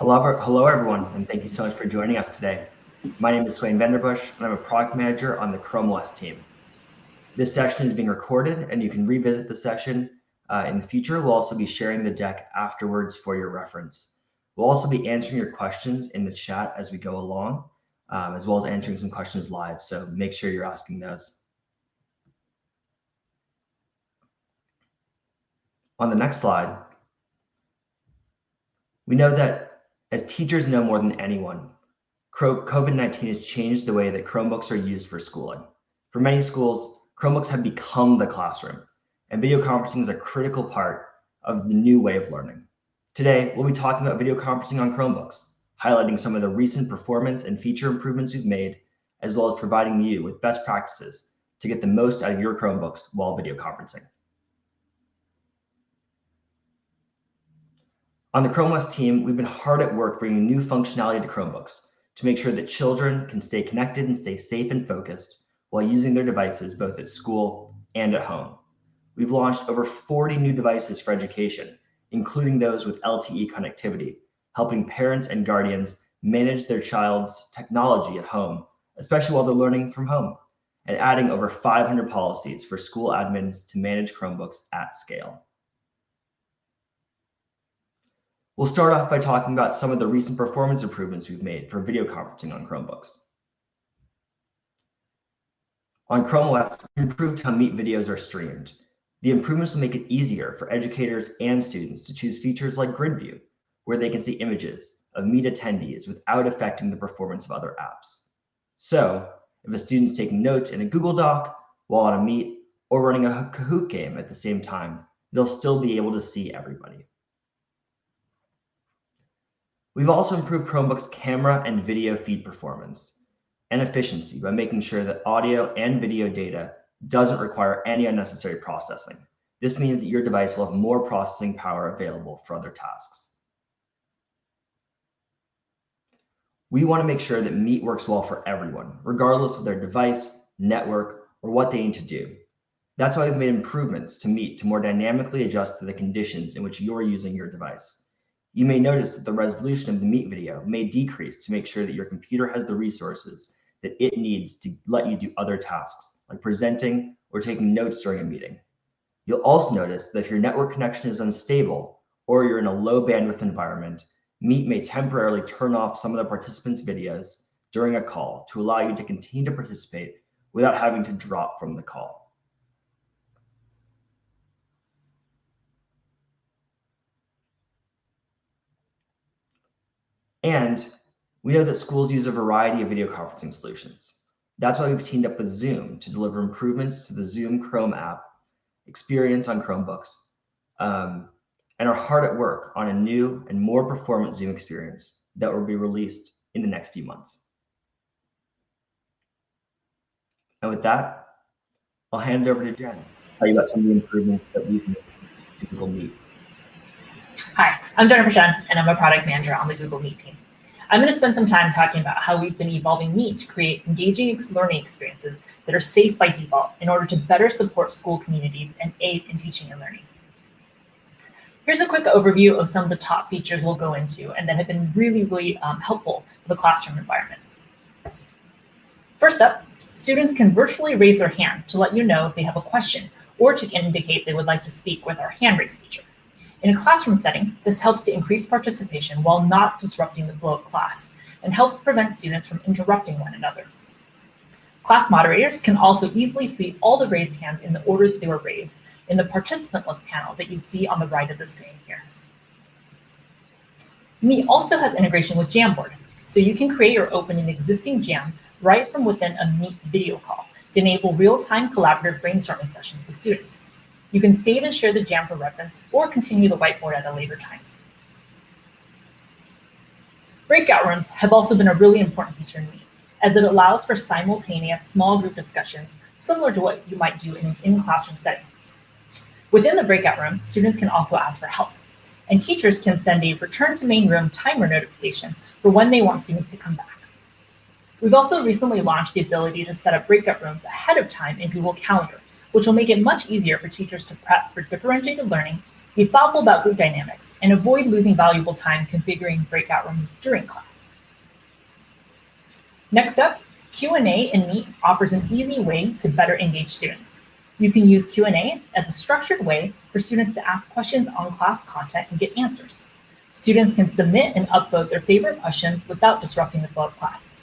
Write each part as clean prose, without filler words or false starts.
Hello everyone, and thank you so much for joining us today. My name is Swain Vanderbush, and I'm a product manager on the Chrome OS team. This session is being recorded, and you can revisit the session in the future. We'll also be sharing the deck afterwards for your reference. We'll also be answering your questions in the chat as we go along, as well as answering some questions live, so make sure you're asking those. On the next slide, we know that as teachers know more than anyone, COVID-19 has changed the way that Chromebooks are used for schooling. For many schools, Chromebooks have become the classroom, and video conferencing is a critical part of the new way of learning. Today, we'll be talking about video conferencing on Chromebooks, highlighting some of the recent performance and feature improvements we've made, as well as providing you with best practices to get the most out of your Chromebooks while video conferencing. On the Chrome OS team, we've been hard at work bringing new functionality to Chromebooks to make sure that children can stay connected and stay safe and focused while using their devices both at school and at home. We've launched over 40 new devices for education, including those with LTE connectivity, helping parents and guardians manage their child's technology at home, especially while they're learning from home, and adding over 500 policies for school admins to manage Chromebooks at scale. We'll start off by talking about some of the recent performance improvements we've made for video conferencing on Chromebooks. On Chrome OS, we improved how Meet videos are streamed. The improvements will make it easier for educators and students to choose features like Grid View, where they can see images of Meet attendees without affecting the performance of other apps. So, if a student's taking notes in a Google Doc while on a Meet or running a Kahoot game at the same time, they'll still be able to see everybody. We've also improved Chromebook's camera and video feed performance and efficiency by making sure that audio and video data doesn't require any unnecessary processing. This means that your device will have more processing power available for other tasks. We want to make sure that Meet works well for everyone, regardless of their device, network, or what they need to do. That's why we've made improvements to Meet to more dynamically adjust to the conditions in which you're using your device. You may notice that the resolution of the Meet video may decrease to make sure that your computer has the resources that it needs to let you do other tasks, like presenting or taking notes during a meeting. You'll also notice that if your network connection is unstable or you're in a low bandwidth environment, Meet may temporarily turn off some of the participants' videos during a call to allow you to continue to participate without having to drop from the call. And we know that schools use a variety of video conferencing solutions. That's why we've teamed up with Zoom to deliver improvements to the Zoom Chrome app experience on Chromebooks, and are hard at work on a new and more performant Zoom experience that will be released in the next few months. And with that, I'll hand it over to Jen to tell you about some of the improvements that we've made to Google Meet. Hi, I'm Jennifer Shen, and I'm a product manager on the Google Meet team. I'm going to spend some time talking about how we've been evolving Meet to create engaging learning experiences that are safe by default in order to better support school communities and aid in teaching and learning. Here's a quick overview of some of the top features we'll go into and that have been really helpful for the classroom environment. First up, students can virtually raise their hand to let you know if they have a question or to indicate they would like to speak with our hand raise feature. In a classroom setting, this helps to increase participation while not disrupting the flow of class and helps prevent students from interrupting one another. Class moderators can also easily see all the raised hands in the order that they were raised in the participant list panel that you see on the right of the screen here. Meet also has integration with Jamboard, so you can create or open an existing Jam right from within a Meet video call to enable real-time collaborative brainstorming sessions with students. You can save and share the Jam for reference or continue the whiteboard at a later time. Breakout rooms have also been a really important feature in Meet, as it allows for simultaneous small group discussions similar to what you might do in an in-classroom setting. Within the breakout room, students can also ask for help, and teachers can send a return to main room timer notification for when they want students to come back. We've also recently launched the ability to set up breakout rooms ahead of time in Google Calendar, which will make it much easier for teachers to prep for differentiated learning Be thoughtful about group dynamics and avoid losing valuable time configuring breakout rooms during class. Next up, Q&A in Meet offers an easy way to better engage students. You can use Q&A as a structured way for students to ask questions on class content and get answers. Students can submit and upvote their favorite questions without disrupting the flow of class.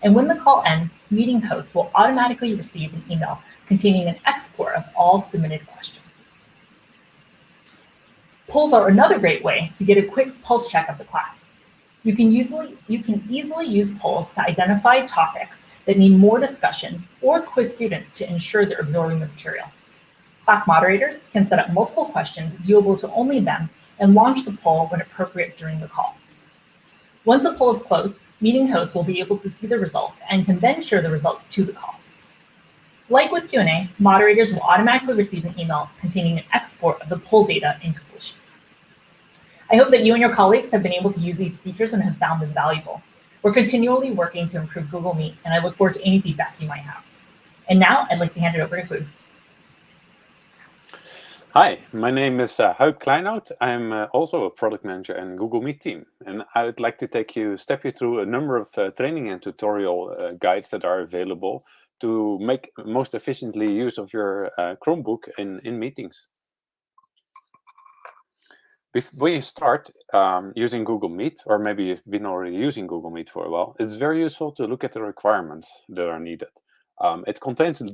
And when the call ends, meeting hosts will automatically receive an email containing an export of all submitted questions. Polls are another great way to get a quick pulse check of the class. You can easily use polls to identify topics that need more discussion or quiz students to ensure they're absorbing the material. Class moderators can set up multiple questions viewable to only them and launch the poll when appropriate during the call. Once the poll is closed, meeting hosts will be able to see the results and can then share the results to the call. Like with Q&A, moderators will automatically receive an email containing an export of the poll data in Google Sheets. I hope that you and your colleagues have been able to use these features and have found them valuable. We're continually working to improve Google Meet, and I look forward to any feedback you might have. And now I'd like to hand it over to Huub. Hi, my name is Huub Kleinoud. I'm also a product manager in Google Meet team, and I would like to step you through a number of training and tutorial guides that are available to make most efficiently use of your Chromebook in meetings. When you start using Google Meet, or maybe you've been already using Google Meet for a while, it's very useful to look at the requirements that are needed. It contains a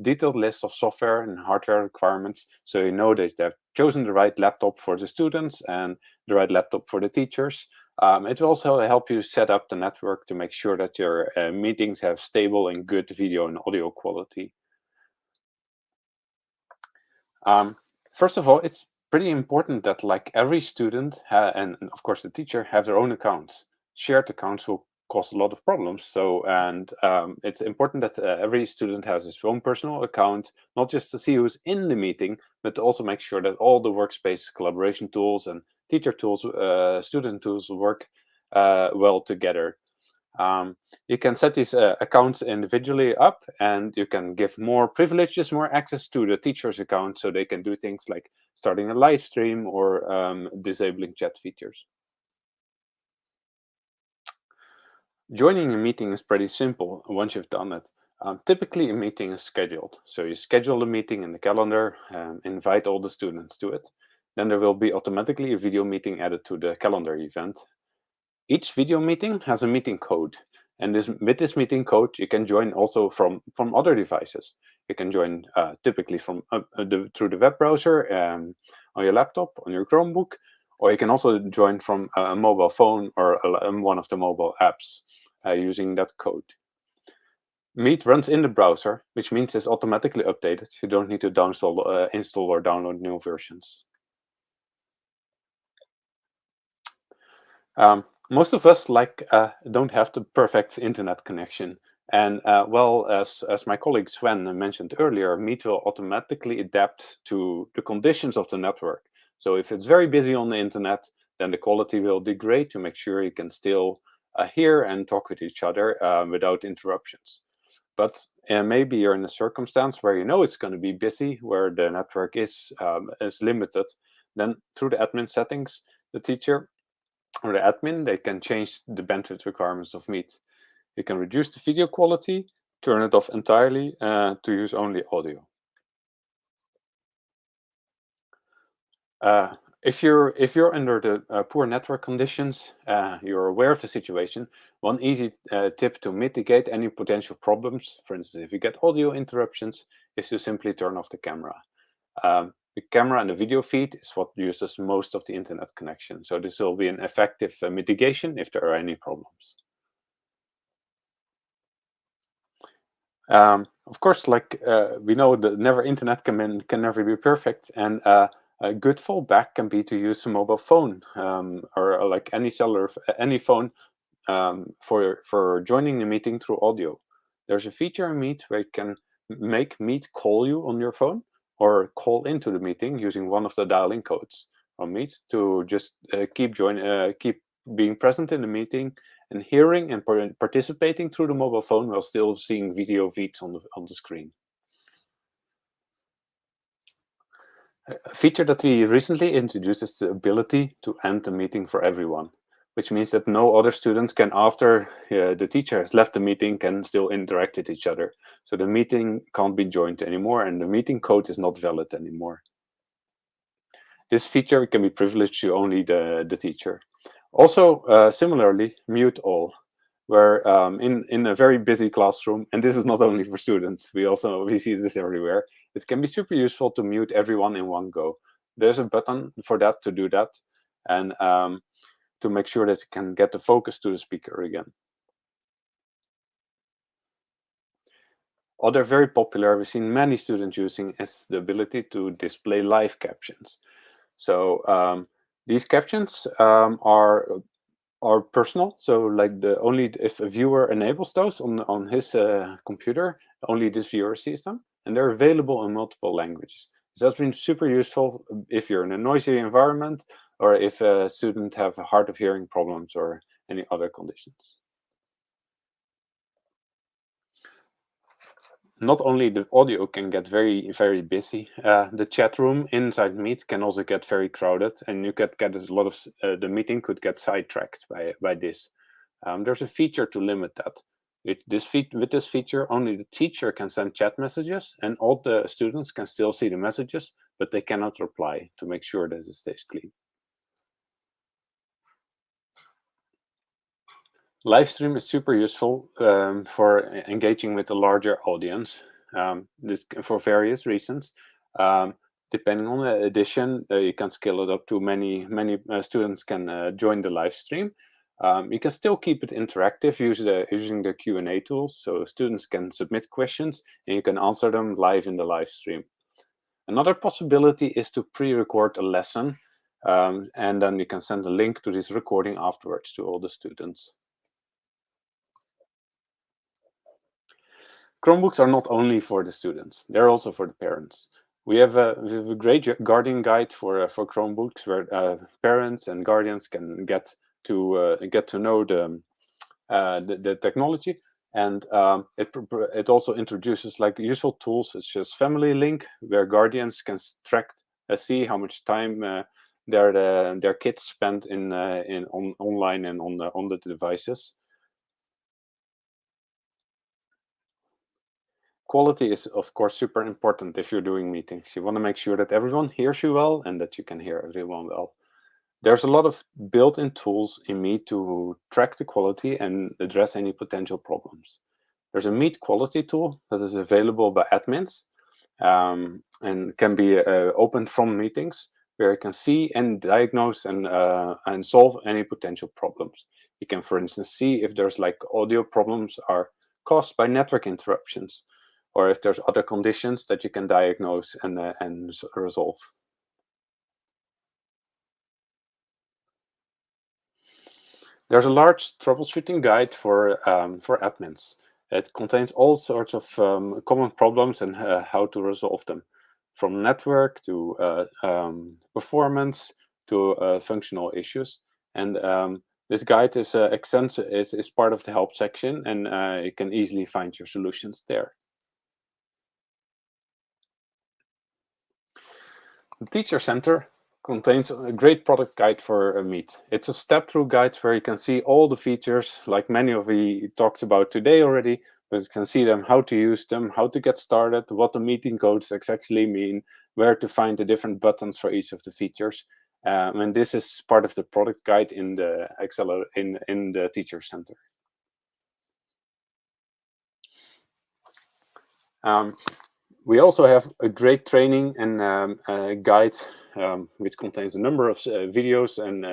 detailed list of software and hardware requirements, so you know that they've chosen the right laptop for the students and the right laptop for the teachers. It will also help you set up the network to make sure that your meetings have stable and good video and audio quality. First of all, it's pretty important that like every student and of course the teacher have their own accounts. Shared accounts will cause a lot of problems. So, it's important that every student has his own personal account, not just to see who's in the meeting, but to also make sure that all the workspace collaboration tools and teacher tools, student tools work well together. You can set these accounts individually up, and you can give more privileges, more access to the teacher's account, so they can do things like starting a live stream or disabling chat features. Joining a meeting is pretty simple once you've done it. Typically, a meeting is scheduled. So you schedule a meeting in the calendar, invite all the students to it. Then there will be automatically a video meeting added to the calendar event. Each video meeting has a meeting code. And with this meeting code, you can join also from other devices. You can join typically from through the web browser on your laptop, on your Chromebook, or you can also join from a mobile phone or one of the mobile apps using that code. Meet runs in the browser, which means it's automatically updated. You don't need to install or download new versions. Most of us don't have the perfect internet connection. And well, as my colleague Sven mentioned earlier, Meet will automatically adapt to the conditions of the network. So if it's very busy on the internet, then the quality will degrade to make sure you can still hear and talk with each other without interruptions. But maybe you're in a circumstance where you know it's going to be busy, where the network is limited. Then through the admin settings, the teacher or the admin, they can change the bandwidth requirements of Meet. You can reduce the video quality, turn it off entirely to use only audio. If you're under the poor network conditions, you're aware of the situation, one easy tip to mitigate any potential problems, for instance, if you get audio interruptions, is to simply turn off the camera. The camera and the video feed is what uses most of the internet connection. So this will be an effective mitigation if there are any problems. Of course, we know that internet can never be perfect, and a good fallback can be to use a mobile phone or like any phone for joining the meeting through audio. There's a feature in Meet where you can make Meet call you on your phone or call into the meeting using one of the dial-in codes from Meet to just keep being present in the meeting and hearing and participating through the mobile phone while still seeing video feeds on the screen. A feature that we recently introduced is the ability to end the meeting for everyone, which means that no other students can, after the teacher has left the meeting, can still interact with each other. So the meeting can't be joined anymore, and the meeting code is not valid anymore. This feature can be privileged to only the teacher. Also, similarly, mute all, where in a very busy classroom, and this is not only for students, we see this everywhere, it can be super useful to mute everyone in one go. There's a button for that, to do that, and to make sure that you can get the focus to the speaker again. Other very popular, we've seen many students using, is the ability to display live captions. So these captions are personal. So like only if a viewer enables those on his computer, only this viewer sees them, and they're available in multiple languages. So that's been super useful if you're in a noisy environment, or if a student have a hard of hearing problems or any other conditions. Not only the audio can get very, very busy, the chat room inside Meet can also get very crowded, and you could get a lot of, the meeting could get sidetracked by this. There's a feature to limit that. With this feature, only the teacher can send chat messages, and all the students can still see the messages, but they cannot reply, to make sure that it stays clean. Livestream is super useful for engaging with a larger audience, this for various reasons. Depending on the edition, you can scale it up to many students can join the live stream. You can still keep it interactive using the Q&A tool, so students can submit questions and you can answer them live in the live stream. Another possibility is to pre-record a lesson, and then you can send a link to this recording afterwards to all the students. Chromebooks are not only for the students, they're also for the parents. We have a great guardian guide for Chromebooks, where parents and guardians can get to know the technology, and it also introduces like useful tools such as Family Link, where guardians can see how much time their kids spend online and on the devices. Quality is, of course, super important if you're doing meetings. You want to make sure that everyone hears you well and that you can hear everyone well. There's a lot of built-in tools in Meet to track the quality and address any potential problems. There's a Meet quality tool that is available by admins and can be opened from meetings, where you can see and diagnose and solve any potential problems. You can, for instance, see if there's like audio problems are caused by network interruptions, or if there's other conditions that you can diagnose and resolve. There's a large troubleshooting guide for admins. It contains all sorts of common problems and how to resolve them, from network to performance to functional issues. And this guide is extensive, is part of the help section, and you can easily find your solutions there. The Teacher Center contains a great product guide for Meet. It's a step-through guide where you can see all the features, like many of we talked about today already, but you can see them, how to use them, how to get started, what the meeting codes exactly mean, where to find the different buttons for each of the features. And this is part of the product guide in the in the Teacher Center. We also have a great training and guide which contains a number of videos and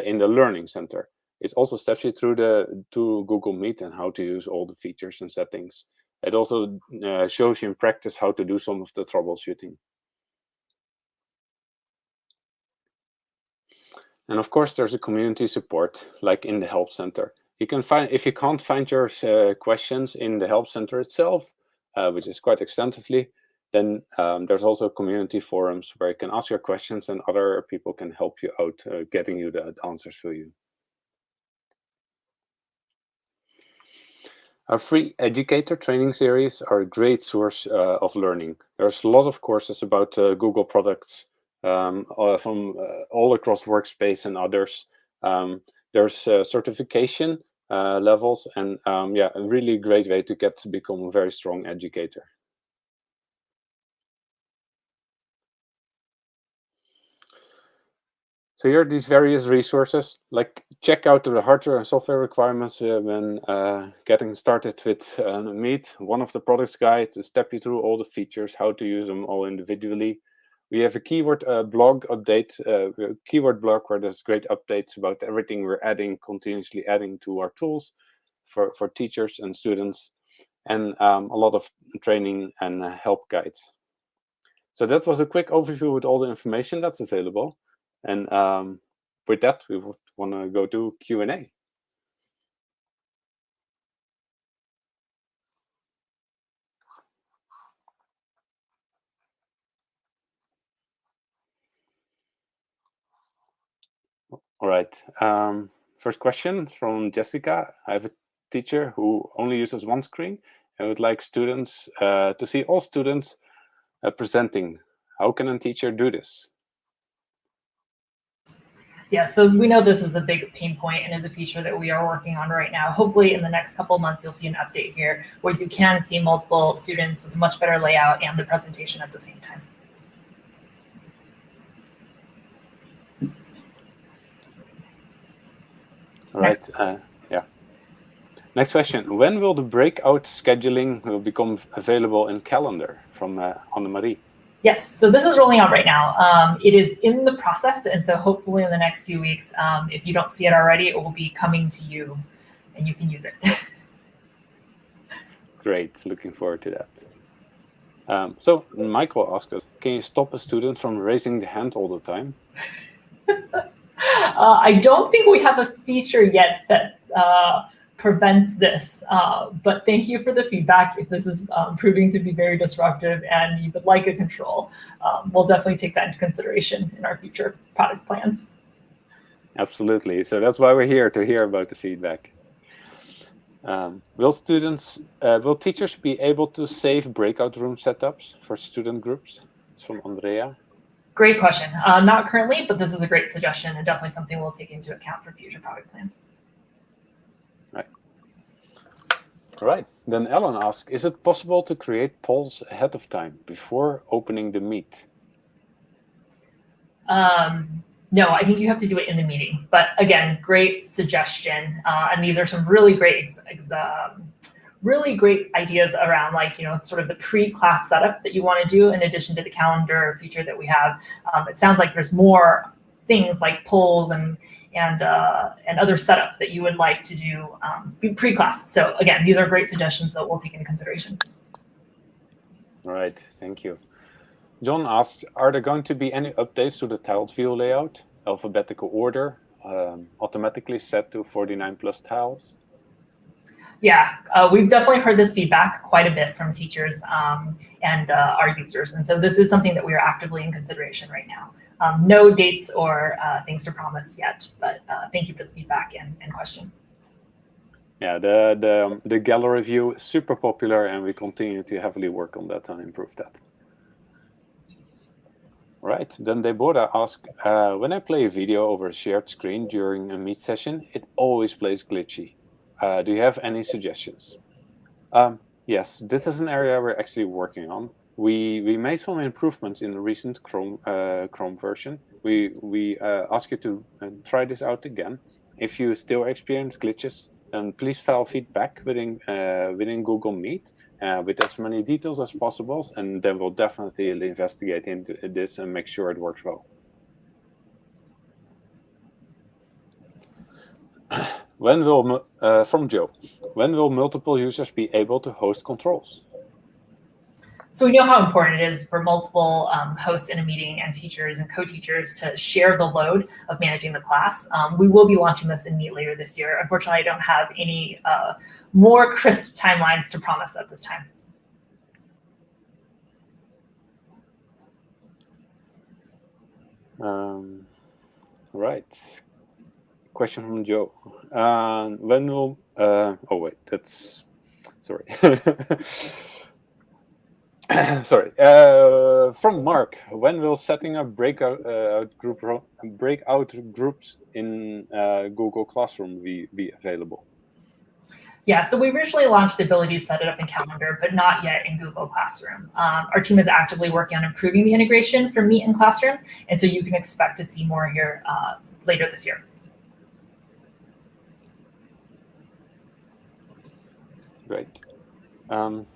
in the Learning Center. It also steps you through to Google Meet and how to use all the features and settings. It also shows you in practice how to do some of the troubleshooting. And of course, there's a community support, like in the Help Center. You can find, if you can't find your questions in the Help Center itself, which is quite extensively, then there's also community forums where you can ask your questions and other people can help you out getting you the answers for you. Our free educator training series are a great source of learning. There's a lot of courses about Google products from all across Workspace and others. There's certification levels, and yeah, a really great way to become a very strong educator. So here are these various resources. Like, check out the hardware and software requirements when getting started with Meet. One of the products guide to step you through all the features, how to use them all individually. We have a keyword blog update, keyword blog where there's great updates about everything we're continuously adding to our tools for teachers and students, and a lot of training and help guides. So that was a quick overview with all the information that's available. And with that, we would want to go to Q&A. All right. First question from Jessica. I have a teacher who only uses one screen and would like students to see all students presenting. How can a teacher do this? Yeah, so we know this is a big pain point and is a feature that we are working on right now. Hopefully in the next couple of months, you'll see an update here where you can see multiple students with a much better layout and the presentation at the same time. All right. Yeah. Next question. When will the breakout scheduling will become available in Calendar from Annemarie? Yes, so this is rolling out right now. It is in the process, and so hopefully in the next few weeks, if you don't see it already, it will be coming to you, and you can use it. Great, looking forward to that. So Michael asked us, can you stop a student from raising the hand all the time? I don't think we have a feature yet that prevents this, but thank you for the feedback. If this is proving to be very disruptive and you would like a control, we'll definitely take that into consideration in our future product plans. Absolutely. So that's why we're here, to hear about the feedback. Will teachers be able to save breakout room setups for student groups? It's from Andrea. Great question. Not currently, but this is a great suggestion and definitely something we'll take into account for future product plans. Right. All right. Then Ellen asks, is it possible to create polls ahead of time before opening the Meet? No, I think you have to do it in the meeting. But again, great suggestion. And these are some really great really great ideas around, like, sort of the pre-class setup that you want to do in addition to the calendar feature that we have. It sounds like there's more things like polls and other setup that you would like to do pre-class. So again, these are great suggestions that we'll take into consideration. All right, thank you. John asks, are there going to be any updates to the tiled view layout, alphabetical order, automatically set to 49 plus tiles? Yeah, we've definitely heard this feedback quite a bit from teachers and our users. And so this is something that we are actively in consideration right now. No dates or things to promise yet, but thank you for the feedback and question. Yeah, the gallery view is super popular, and we continue to heavily work on that and improve that. Right, then Deborah asks, when I play a video over a shared screen during a Meet session, it always plays glitchy. Do you have any suggestions? Yes, this is an area we're actually working on. We made some improvements in the recent Chrome version. We ask you to try this out again. If you still experience glitches, then please file feedback within Google Meet with as many details as possible, and then we'll definitely investigate into this and make sure it works well. From Joe, when will multiple users be able to host controls? So we know how important it is for multiple hosts in a meeting and teachers and co-teachers to share the load of managing the class. We will be launching this in Meet later this year. Unfortunately, I don't have any more crisp timelines to promise at this time. Right. Question from Joe. When will? Oh wait, that's Sorry. Sorry. From Mark, when will setting up breakout groups in Google Classroom be available? Yeah, so we originally launched the ability to set it up in Calendar, but not yet in Google Classroom. Our team is actively working on improving the integration for Meet in Classroom, and so you can expect to see more here later this year. Great. From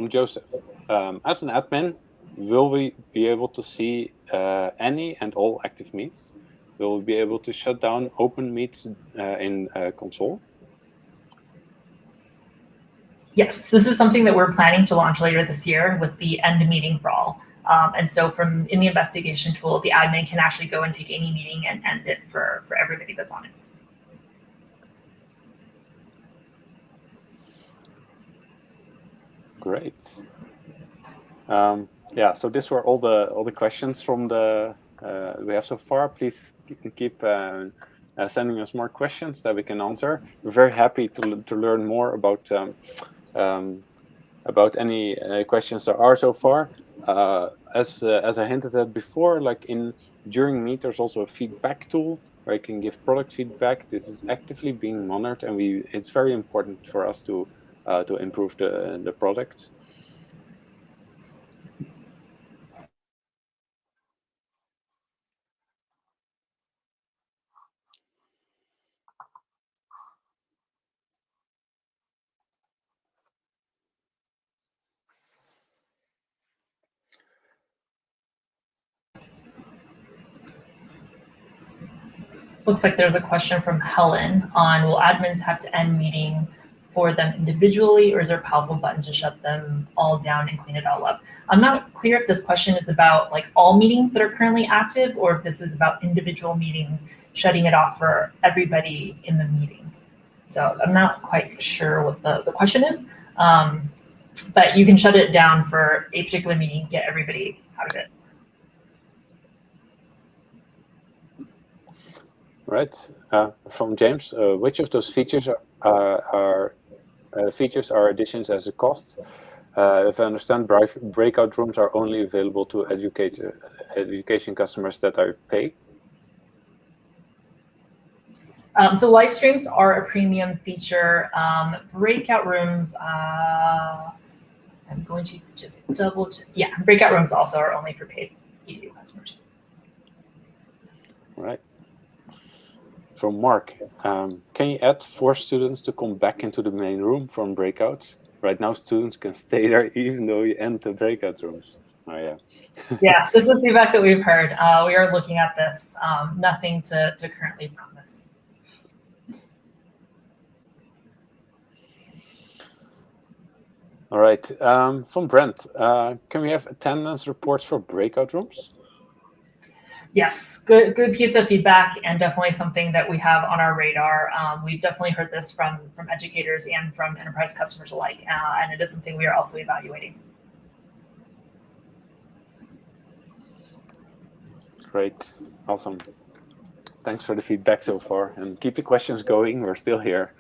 Joseph, as an admin, will we be able to see any and all active meets? Will we be able to shut down open meets in console? Yes, this is something that we're planning to launch later this year with the end meeting for all. And so in the investigation tool, the admin can actually go and take any meeting and end it for everybody that's on it. Great. Yeah, so these were all the questions from the we have so far. Please keep sending us more questions that we can answer. We're very happy to learn more about any questions there are so far. As I hinted at before, like during Meet, there's also a feedback tool where you can give product feedback. This is actively being monitored, and it's very important for us to improve the product. Looks like there's a question from Helen on, will admins have to end meeting for them individually, or is there a powerful button to shut them all down and clean it all up? I'm not clear if this question is about like all meetings that are currently active, or if this is about individual meetings, shutting it off for everybody in the meeting. So I'm not quite sure what the question is, but you can shut it down for a particular meeting, get everybody out of it. Right. From James, which of those features are additions as a cost? If I understand, breakout rooms are only available to education customers that are paid. So live streams are a premium feature. Breakout rooms, I'm going to just double check. Yeah, breakout rooms also are only for paid EDU customers. All right. From Mark, can you add 4 students to come back into the main room from breakouts? Right now, students can stay there even though you enter breakout rooms. Oh, yeah. Yeah, this is feedback that we've heard. We are looking at this. Nothing to currently promise. All right. From Brent, can we have attendance reports for breakout rooms? Yes, good piece of feedback, and definitely something that we have on our radar. We've definitely heard this from educators and from enterprise customers alike, and it is something we are also evaluating. Great, awesome. Thanks for the feedback so far, and keep the questions going. We're still here.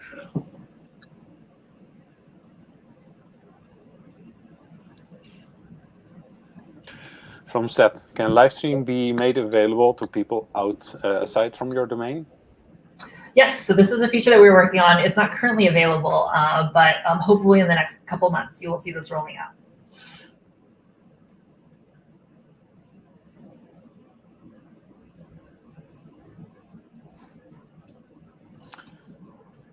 From Seth, can live stream be made available to people aside from your domain? Yes, so this is a feature that we're working on. It's not currently available, but hopefully in the next couple months, you will see this rolling out.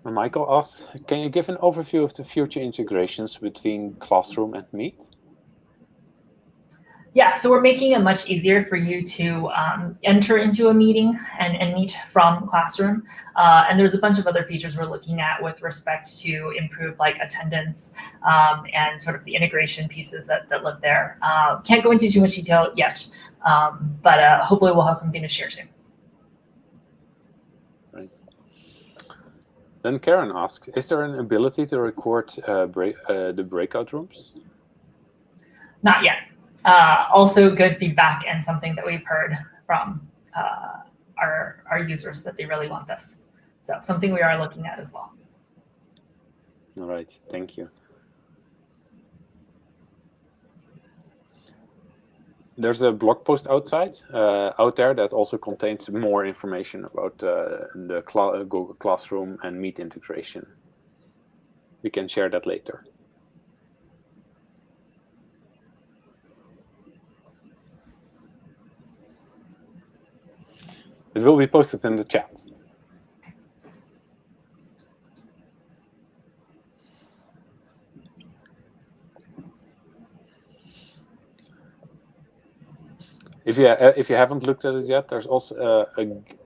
Michael asks, can you give an overview of the future integrations between Classroom and Meet? Yeah, so we're making it much easier for you to enter into a meeting and meet from Classroom. And there's a bunch of other features we're looking at with respect to improve like attendance and sort of the integration pieces that live there. Can't go into too much detail yet, but hopefully we'll have something to share soon. Right. Then Karen asks, is there an ability to record the breakout rooms? Not yet. Also good feedback and something that we've heard from our users that they really want this. So something we are looking at as well. All right, thank you. There's a blog post out there that also contains more information about the Google Classroom and Meet integration. We can share that later. It will be posted in the chat. If you haven't looked at it yet, there's also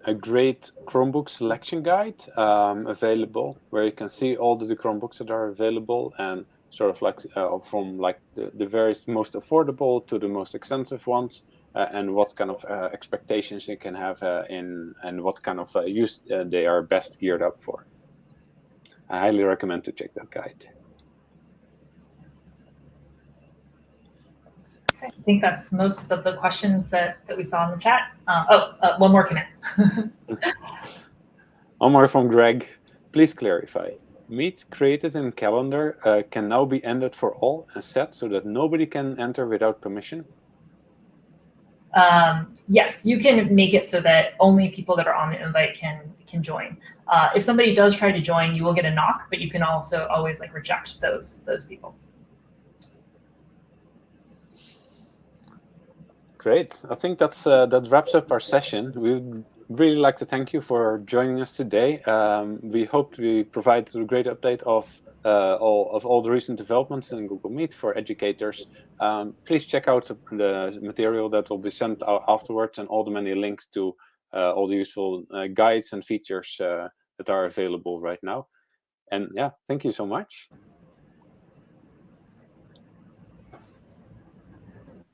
a great Chromebook selection guide available, where you can see all the Chromebooks that are available, and sort of like from like the various most affordable to the most expensive ones, and what kind of expectations you can have and what kind of use they are best geared up for. I highly recommend to check that guide. I think that's most of the questions that we saw in the chat. One more came in. One more from Greg. Please clarify. Meet created in Calendar can now be ended for all and set so that nobody can enter without permission? Yes, you can make it so that only people that are on the invite can join. If somebody does try to join, you will get a knock, but you can also always like reject those people. Great. I think that wraps up our session. We'd really like to thank you for joining us today. We hope we provide a great update of all the recent developments in Google Meet for educators. Please check out the material that will be sent out afterwards, and all the many links to all the useful guides and features that are available right now. And yeah, thank you so much.